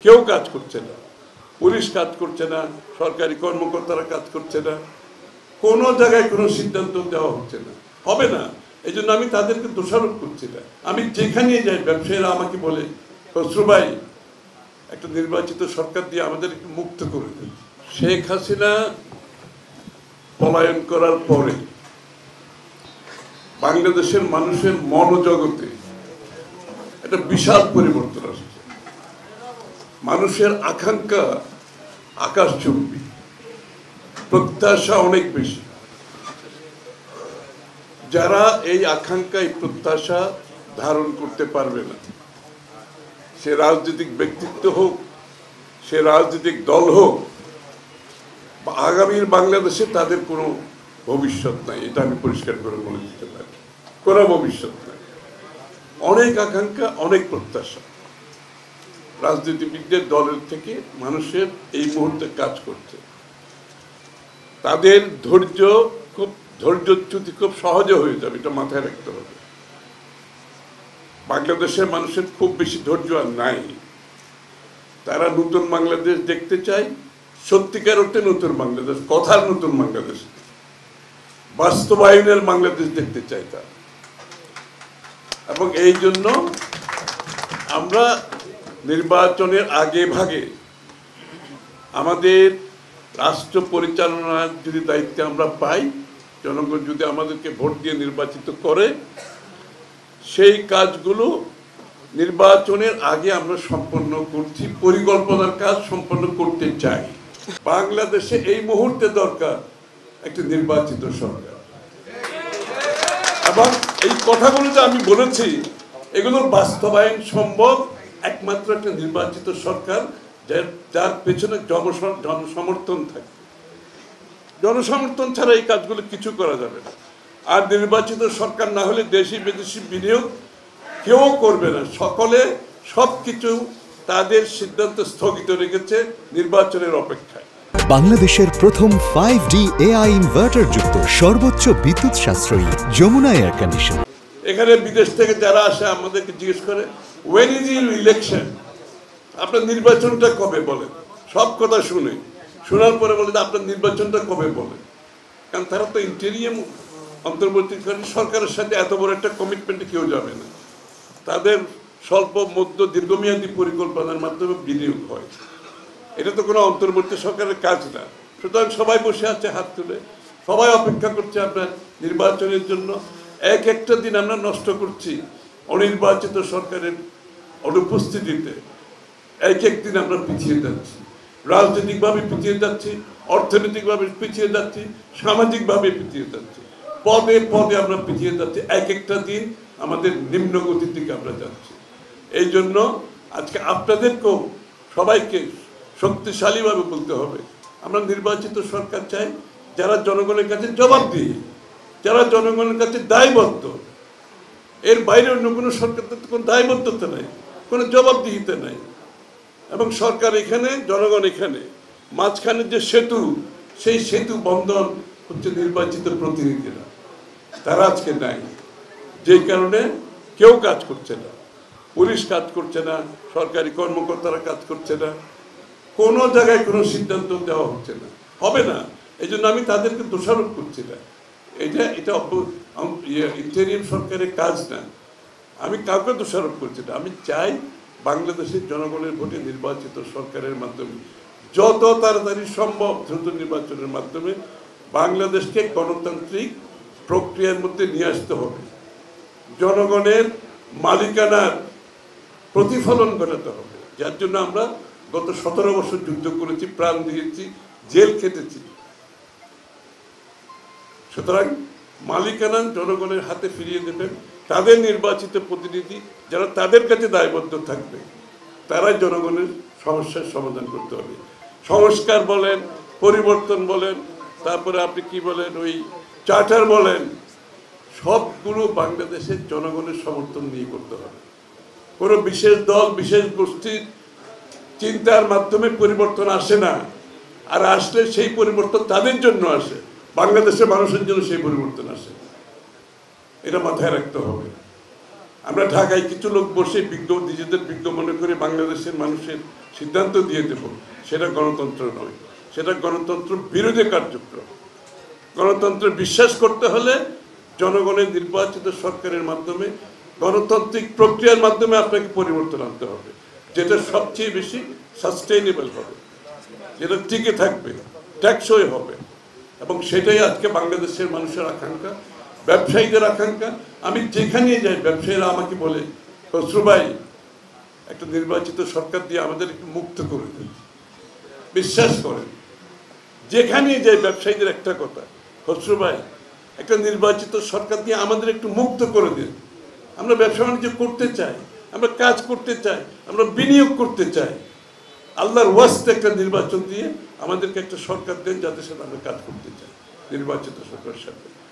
কেউ কাজ করছে না, পুলিশ কাজ করছে না, সরকারি কর্মকর্তারা কাজ করছে না, কোনো জায়গায় কোনো সিদ্ধান্ত দেওয়া হচ্ছে না, হবে না। এই জন্য আমি তাদেরকে দোষারোপ করছি না। আমি যেখানে যাই ব্যবসায়ীরা আমাকে বলে, খসরু ভাই একটা নির্বাচিত সরকার দিয়ে আমাদের একটু মুক্ত করে দিন। শেখ হাসিনা পলায়ন করার পরে বাংলাদেশের মানুষের মনোজগতে একটা বিশাল পরিবর্তন আসছে। মানুষের আকাঙ্ক্ষা আকাশচুম্বী, প্রত্যাশা অনেক বেশি। যারা এই আকাঙ্ক্ষা এই প্রত্যাশা ধারণ করতে পারবে না, সে রাজনৈতিক ব্যক্তিত্ব হোক, সে রাজনৈতিক দল হোক, আগামীর বাংলাদেশে তাদের কোনো ভবিষ্যৎ নাই। এটা আমি পরিষ্কার করে বলে দিতে পারি, কোনো ভবিষ্যৎ নাই। অনেক আকাঙ্ক্ষা, অনেক প্রত্যাশা রাজনীতিবিদদের দলের থেকে মানুষের এই মুহূর্তে কাজ করছে। তাদের ধৈর্যচ্যুতি খুব সহজে হয়ে যাবে, এটা মাথায় রাখতে হবে। বাংলাদেশের মানুষের খুব বেশি ধৈর্য আর নাই। তারা নতুন বাংলাদেশ দেখতে চায়, সত্যিকার অর্থে নতুন বাংলাদেশ, কথার নতুন বাংলাদেশ, বাস্তবায়নের বাংলাদেশ দেখতে চায় তারা। এবং এই জন্য আমরা নির্বাচনের আগে ভাগে আমাদের রাষ্ট্র পরিচালনার যদি দায়িত্বে আমরা পাই, জনগণ যদি আমাদেরকে ভোট দিয়ে নির্বাচিত করে, সেই কাজগুলো নির্বাচনের আগে আমরা সম্পন্ন করছি, পরিকল্পনার কাজ সম্পন্ন করতে চাই। বাংলাদেশে এই মুহূর্তে দরকার একটি নির্বাচিত সরকার। এবং এই কথাগুলো যে আমি বলেছি, এগুলোর বাস্তবায়ন সম্ভব একমাত্র একটা নির্বাচিত সরকার, যার পেছনে জনসমর্থন থাকে। জনসমর্থন ছাড়া এই কাজগুলো কিছু করা যাবে না। আর নির্বাচিত সরকার না হলে দেশি বিদেশি বিনিয়োগ কেউ করবে না। সকলে সবকিছু তাদের সিদ্ধান্ত স্থগিত রেখেছে নির্বাচনের অপেক্ষায়। বাংলাদেশের প্রথম 5D AI ইনভার্টার যুক্ত সর্বোচ্চ বিদ্যুৎ সাশ্রয়ী যমুনা এয়ার কন্ডিশন। এখানে বিদেশ থেকে যারা আসে আমাদেরকে জিজ্ঞেস করে, ওয়েন ইজ ইউর ইলেকশন, আপনার নির্বাচনটা কবে বলেন। সব কথা শোনার পরে বলে আপনার নির্বাচনটা কবে বলেন। কারণ তারা তো ইন্টেরিয়াম অন্তর্বর্তীকালীন সরকারের সাথে এত বড় একটা কমিটমেন্টে কেউ যাবে না। তাদের স্বল্প মধ্য দীর্ঘমেয়াদী পরিকল্পনার মাধ্যমে বিনিয়োগ হয়। এটা তো কোনো অন্তর্বর্তী সরকারের কাজ না। সুতরাং সবাই বসে আছে হাত তুলে, সবাই অপেক্ষা করছে আপনার নির্বাচনের জন্য। একটা দিন আমরা নষ্ট করছি অনির্বাচিত সরকারের অনুপস্থিতিতে। একদিন আমরা পিছিয়ে যাচ্ছি, রাজনৈতিকভাবে পিছিয়ে যাচ্ছি, অর্থনৈতিকভাবে পিছিয়ে যাচ্ছি, সামাজিকভাবে পিছিয়ে যাচ্ছি, পদে পদে আমরা পিছিয়ে যাচ্ছি। একটা দিন আমাদের নিম্ন গতির দিকে আমরা যাচ্ছি। এই জন্য আজকে আপনাদেরকেও সবাইকে শক্তিশালীভাবে বলতে হবে, আমরা নির্বাচিত সরকার চাই যারা জনগণের কাছে জবাবদিহি, যারা জনগণের কাছে দায়বদ্ধ। এর বাইরে অন্য কোনো সরকারের কোনো দায়বদ্ধতা নেই, কোনো জবাবদিহিতা নেই। এবং সরকার এখানে, জনগণ এখানে, মাঝখানে যে সেতু, সেই সেতু বন্ধন হচ্ছে নির্বাচিত প্রতিনিধিরা। তারা আজকে নাই, যেই কারণে কেউ কাজ করছে না, পুলিশ কাজ করছে না, সরকারি কর্মকর্তারা কাজ করছে না, কোনো জায়গায় কোনো সিদ্ধান্ত দেওয়া হচ্ছে না, হবে না। এই জন্য আমি তাদেরকে দোষারোপ করছি না। এটা ইন্টেরিয়াম সরকারের কাজ না। আমি কাউকে দোষারোপ করছি না। আমি চাই বাংলাদেশের জনগণের ভোটে নির্বাচিত সরকারের মাধ্যমে যত তাড়াতাড়ি সম্ভব দ্রুত নির্বাচনের মাধ্যমে বাংলাদেশকে গণতান্ত্রিক প্রক্রিয়ার মধ্যে নিয়ে আসতে হবে। জনগণের মালিকানার প্রতিফলন ঘটাতে হবে, যার জন্য আমরা গত 17 বছর যুদ্ধ করেছি, প্রাণ দিয়েছি, জেল খেটেছি। সুতরাং মালিকানা জনগণের হাতে ফিরিয়ে দেবেন। তাদের নির্বাচিত প্রতিনিধি যারা তাদের কাছে দায়বদ্ধ থাকবে, তারাই জনগণের সমস্যার সমাধান করতে হবে। সংস্কার বলেন, পরিবর্তন বলেন, তারপরে আপনি কি বলেন, ওই চার্টার বলেন, সবগুলো বাংলাদেশের জনগণের সমর্থন নিয়ে করতে হবে। কোনো বিশেষ দল, বিশেষ গোষ্ঠীর চিন্তার মাধ্যমে পরিবর্তন আসে না। আর আসলে সেই পরিবর্তন তাদের জন্য আসে, বাংলাদেশের মানুষের জন্য সেই পরিবর্তন আসে। এটা মাথায় রাখতে হবে। আমরা ঢাকায় কিছু লোক বসে নিজেদের বিজ্ঞ মনে করে বাংলাদেশের মানুষের সিদ্ধান্ত দিয়ে দেব, সেটা গণতন্ত্র নয়, সেটা গণতন্ত্র বিরোধী কার্যক্রম। গণতন্ত্রে বিশ্বাস করতে হলে জনগণের নির্বাচিত সরকারের মাধ্যমে, গণতান্ত্রিক প্রক্রিয়ার মাধ্যমে আপনাকে পরিবর্তন আনতে হবে, যেটা সবচেয়ে বেশি সাস্টেইনেবল হবে, যেটা টিকে থাকবে, টেকসই হবে। এবং সেটাই আজকে বাংলাদেশের মানুষের আকাঙ্ক্ষা, ব্যবসায়ীদের আকাঙ্ক্ষা। আমি যেখানে যাই ব্যবসায়ীরা আমাকে বলে, খসরু ভাই একটা নির্বাচিত সরকার দিয়ে আমাদের একটু মুক্ত করে দিন। বিশ্বাস করেন, যেখানে যাই ব্যবসায়ীদের একটা কথা, খসরু ভাই একটা নির্বাচিত সরকার দিয়ে আমাদের একটু মুক্ত করে দিন। আমরা ব্যবসা বাণিজ্য করতে চাই, আমরা কাজ করতে চাই, আমরা বিনিয়োগ করতে চাই। আল্লাহর ওয়াস্তে একটা নির্বাচন দিয়ে আমাদেরকে একটা সরকার দেন যাদের সাথে আমরা কাজ করতে চাই, নির্বাচিত সরকারের সাথে।